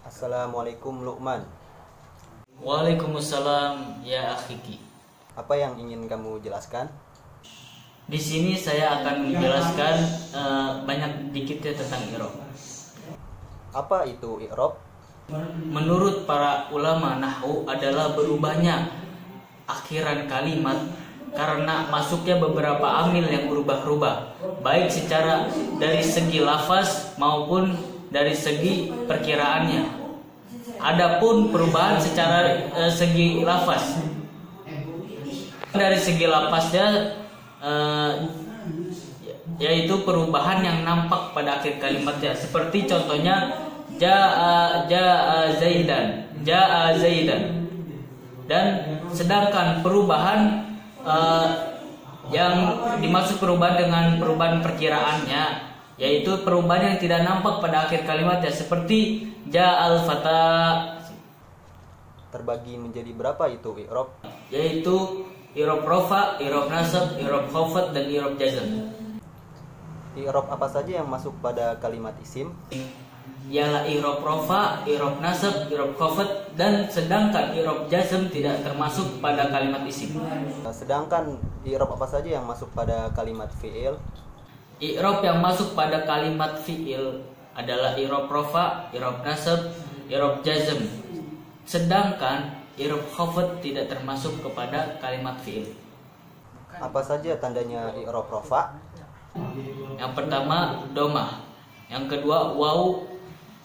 Assalamualaikum Luqman. Waalaikumsalam ya akhiki. Apa yang ingin kamu jelaskan? Di sini saya akan menjelaskan banyak dikitnya tentang i'rab. Apa itu i'rab? Menurut para ulama nahwu adalah berubahnya akhiran kalimat karena masuknya beberapa amil yang berubah-ubah, baik secara dari segi lafaz maupun dari segi perkiraannya. Adapun perubahan secara segi lafaz, dari segi lafaznya yaitu perubahan yang nampak pada akhir kalimatnya, seperti contohnya jaa zaidan, dan sedangkan perubahan yang dimaksud perubahan dengan perubahan perkiraannya yaitu perubahan yang tidak nampak pada akhir kalimatnya, seperti ja'al fata. Terbagi menjadi berapa itu i'rab? Yaitu i'rab rafa, i'rab nasab, i'rab khafad, dan i'rab jazm. I'rab apa saja yang masuk pada kalimat isim? Ialah i'rab rafa, i'rab nasab, i'rab khafad, dan sedangkan i'rab jazm tidak termasuk pada kalimat isim. Sedangkan i'rab apa saja yang masuk pada kalimat fi'il? I'rab yang masuk pada kalimat fi'il adalah i'rab rafa, i'rab nasab, i'rab jazm. Sedangkan i'rab khafad tidak termasuk kepada kalimat fi'il. Apa saja tandanya i'rab rafa? Yang pertama domah, yang kedua waw,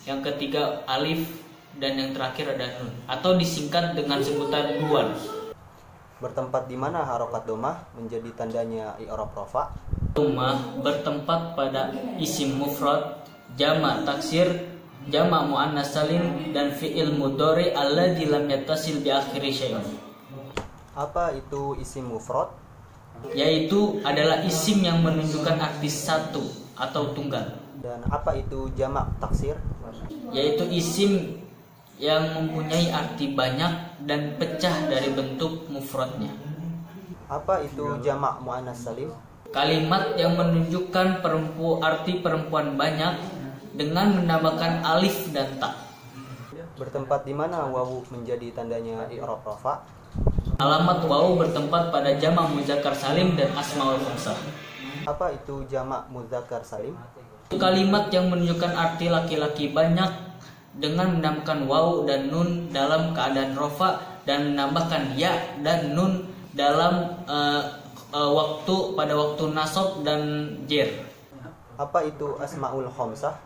yang ketiga alif, dan yang terakhir ada nun atau disingkat dengan sebutan duan. Bertempat di mana harokat domah menjadi tandanya i'rab rafa? Domah bertempat pada isim mufrad, jamak taksir, jamak muannas salim, dan fi'il mudhari alladzi lam yattasil bi akhiri syai'un. Apa itu isim mufrad? Yaitu adalah isim yang menunjukkan arti satu atau tunggal. Dan apa itu jamak taksir? Yaitu isim yang mempunyai arti banyak dan pecah dari bentuk mufradnya. Apa itu jamak muannas salim? Kalimat yang menunjukkan arti perempuan banyak dengan menambahkan alif dan ta. Bertempat di mana wawu menjadi tandanya i'rab rafa? Alamat wawu bertempat pada jamak muzakkar salim dan asmaul khamsah. Apa itu jamak muzakkar salim? Kalimat yang menunjukkan arti laki-laki banyak dengan menambahkan wawu dan nun dalam keadaan rofa dan menambahkan ya dan nun dalam pada waktu nasab dan jer. Apa itu asmaul khamsah?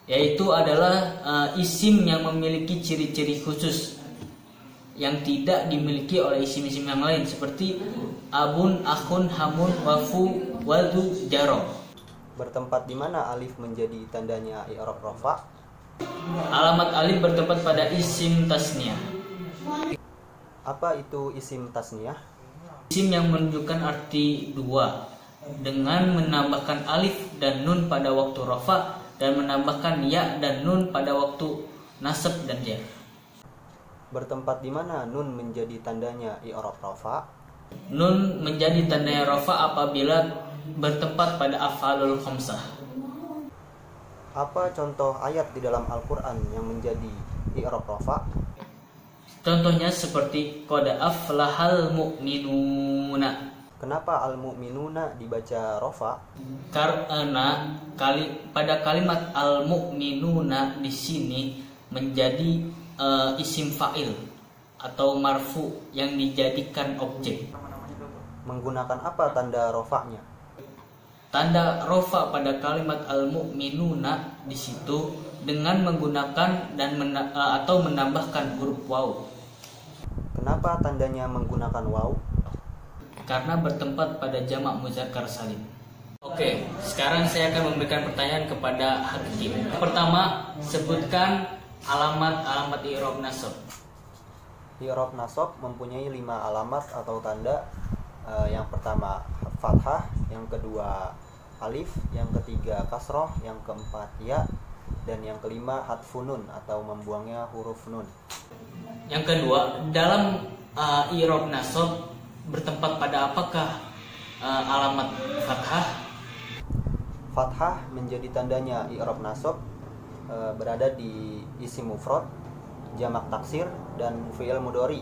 Yaitu adalah isim yang memiliki ciri-ciri khusus yang tidak dimiliki oleh isim-isim yang lain, seperti abun, akhun, hamun, wafu, wadu, jaro. Bertempat di mana alif menjadi tandanya i'rab rafa? Alamat alif bertempat pada isim tasniyah. Apa itu isim tasniyah? Isim yang menunjukkan arti dua dengan menambahkan alif dan nun pada waktu rafa dan menambahkan ya dan nun pada waktu nasab dan jar. Bertempat di mana nun menjadi tandanya i'rab rafa? Nun menjadi tandanya rafa apabila bertempat pada af'alul khamsah. Apa contoh ayat di dalam Al-Quran yang menjadi i'rab rafa? Contohnya seperti qad aflahal mu'minuna. Kenapa al-mu'minuna dibaca rafa? Karena pada kalimat al-mu'minuna di sini menjadi isim fa'il atau marfu yang dijadikan objek. Menggunakan apa tanda rofanya? Tanda rofa pada kalimat al-mu'minuna di situ dengan menggunakan atau menambahkan huruf waw. Kenapa tandanya menggunakan waw? Karena bertempat pada jamak muzakkar salim. Oke, sekarang saya akan memberikan pertanyaan kepada Hakim. Pertama, sebutkan alamat i'rab nasab. I'rab nasab mempunyai 5 alamat atau tanda. Yang pertama fathah, yang kedua alif, yang ketiga kasroh, yang keempat ya, dan yang kelima hadfun nun atau membuangnya huruf nun. Yang kedua, dalam i'rab nasab bertempat pada apakah alamat fathah? Fathah menjadi tandanya i'rab nasab berada di isim mufrad jamak taksir dan fi'il mudhari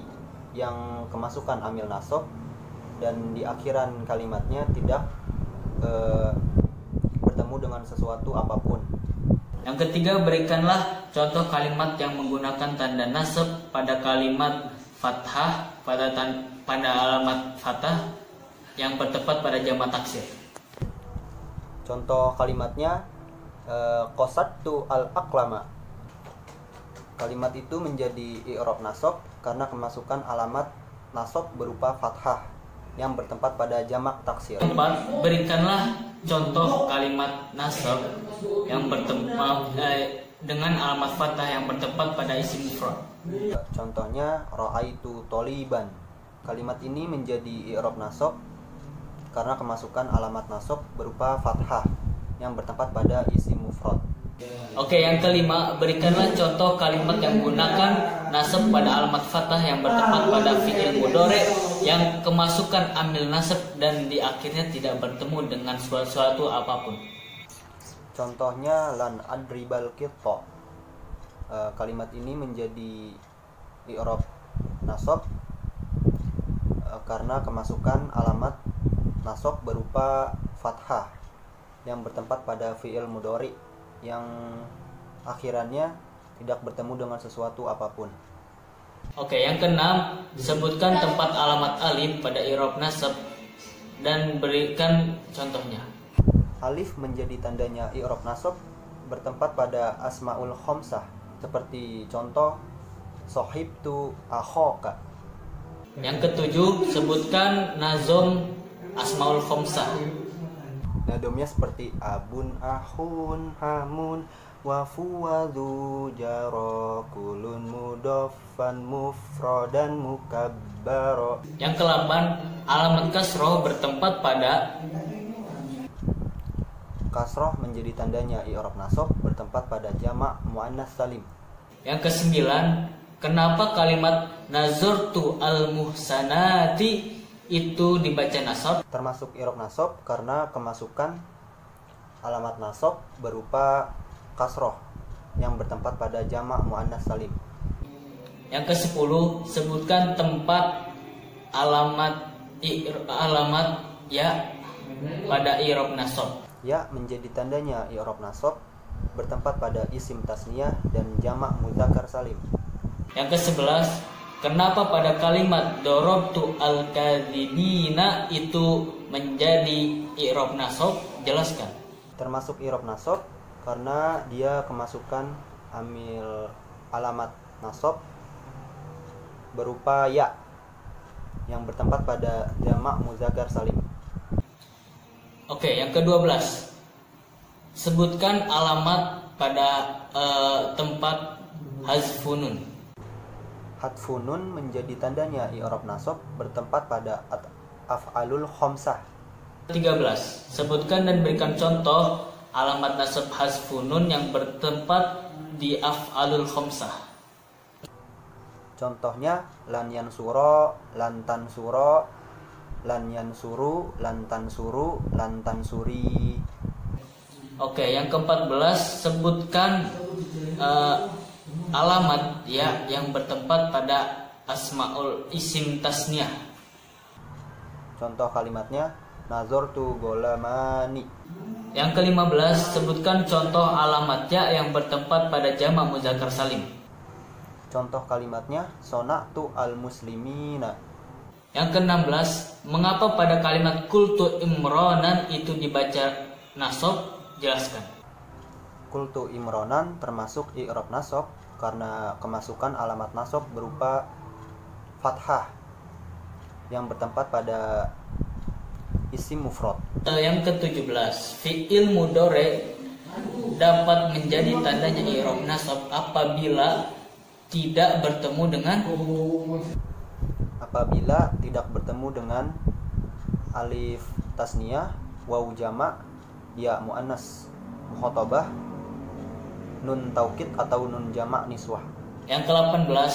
yang kemasukan amil nasab dan di akhiran kalimatnya tidak bertemu dengan sesuatu apapun. Yang ketiga, berikanlah contoh kalimat yang menggunakan tanda nasab pada kalimat fathah pada alamat fathah yang bertepat pada jamak taksir. Contoh kalimatnya qasattu al-aqlama. Kalimat itu menjadi i'rab nasab karena kemasukan alamat nasab berupa fathah yang bertempat pada jamak taksir. Keempat, berikanlah contoh kalimat nasab yang bertempat dengan alamat fathah yang bertempat pada isim mufrad. Contohnya ra'aitu toliban. Kalimat ini menjadi i'rab nasab karena kemasukan alamat nasab berupa fathah yang bertempat pada isim mufrad. Oke, yang kelima, berikanlah contoh kalimat yang menggunakan nasab pada alamat fathah yang bertempat pada fi'il mudhari yang kemasukan amil nasab dan di akhirnya tidak bertemu dengan sesuatu apapun. Contohnya lan adribal qitta. Kalimat ini menjadi i'rab nasab karena kemasukan alamat nasab berupa fathah yang bertempat pada fi'il mudhari yang akhirannya tidak bertemu dengan sesuatu apapun. Oke, yang keenam, sebutkan tempat alamat alif pada i'rab nasab dan berikan contohnya. Alif menjadi tandanya i'rab nasab bertempat pada asmaul khamsah seperti contoh sohibtu akhaka. Yang ketujuh, sebutkan nazom asmaul khamsah. Nadomnya seperti abun, ahun, hamun, wafuwadhu, jarakulun, mudoffan, mufrodan, mukabbaro. Yang ke-8, alamat kasroh bertempat pada kasroh menjadi tandanya i'rab nasab bertempat pada jamak muannas salim. Yang ke-9, kenapa kalimat nazartu al-muhsanati itu dibaca nasab? Termasuk i'rab nasab karena kemasukan alamat nasab berupa kasroh yang bertempat pada jamak muannas salim. Yang ke-10, sebutkan tempat alamat ya pada i'rab nasab. Ya menjadi tandanya i'rab nasab bertempat pada isim tasniyah dan jamak mudzakkar salim. Yang ke-11, kenapa pada kalimat dorobtu al-kadzibina itu menjadi i'rab nasab? Jelaskan. Termasuk i'rab nasab karena dia kemasukan amil alamat nasab berupa ya yang bertempat pada jamak mudzakkar salim. Oke, yang ke-12, sebutkan alamat pada tempat hazfunun. Hatfunun menjadi tandanya i'rab nasab bertempat pada af'alul khamsah. 13, sebutkan dan berikan contoh alamat nasab hazfunun yang bertempat di af'alul khamsah. Contohnya lan yansura, lan tansura, lan yansuru, lan tansuru, lan tansuri. Oke, yang ke-14, sebutkan alamat ya yang bertempat pada asmaul isim tasniyah. Contoh kalimatnya nazartu golamani. Yang ke-15, sebutkan contoh alamat ya yang bertempat pada jamak mudzakkar salim. Contoh kalimatnya sona'tu al-muslimina. Yang ke-16, mengapa pada kalimat kultu imronan itu dibaca nasab? Jelaskan. Kultu imronan termasuk i'rab nasab karena kemasukan alamat nasab berupa fathah yang bertempat pada isim mufrad. Yang ke-17, fi'il mudhari dapat menjadi tandanya i'rab nasab apabila tidak bertemu dengan alif tasniyah, waw jamak, ya muannas mukhatabah, nun taukid atau nun jamak niswah. Yang ke-18,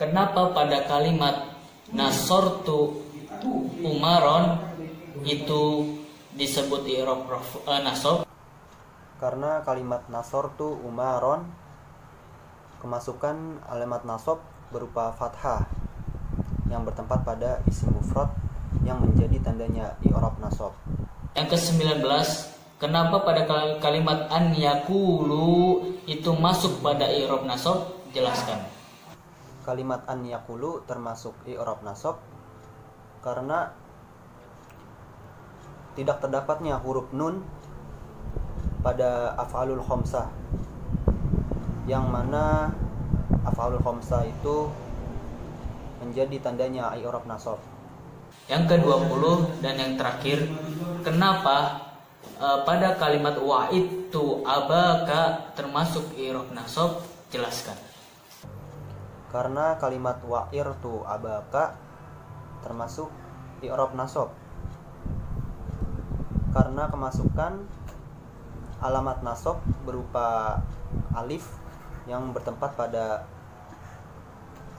kenapa pada kalimat nasortu umaron itu disebut i'rab nasab? Karena kalimat nasortu umaron kemasukan alamat nasab berupa fathah yang bertempat pada isim mufrad yang menjadi tandanya i'rab nasab. Yang ke-19, kenapa pada kalimat an yakulu itu masuk pada i'rab nasab? Jelaskan. Kalimat an yakulu termasuk i'rab nasab karena tidak terdapatnya huruf nun pada af'alul khamsah, yang mana af'alul khamsah itu menjadi tandanya i'rab nasab. Yang ke-20 dan yang terakhir, kenapa pada kalimat wa'idtu abaka termasuk i'rab nasab? Jelaskan. Karena kalimat wa'irtu abaka termasuk i'rab nasab karena kemasukan alamat nasab berupa alif yang bertempat pada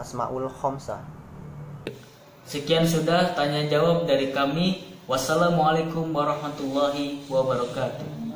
asmaul khamsah. Sekian sudah tanya jawab dari kami. Wassalamualaikum warahmatullahi wabarakatuh.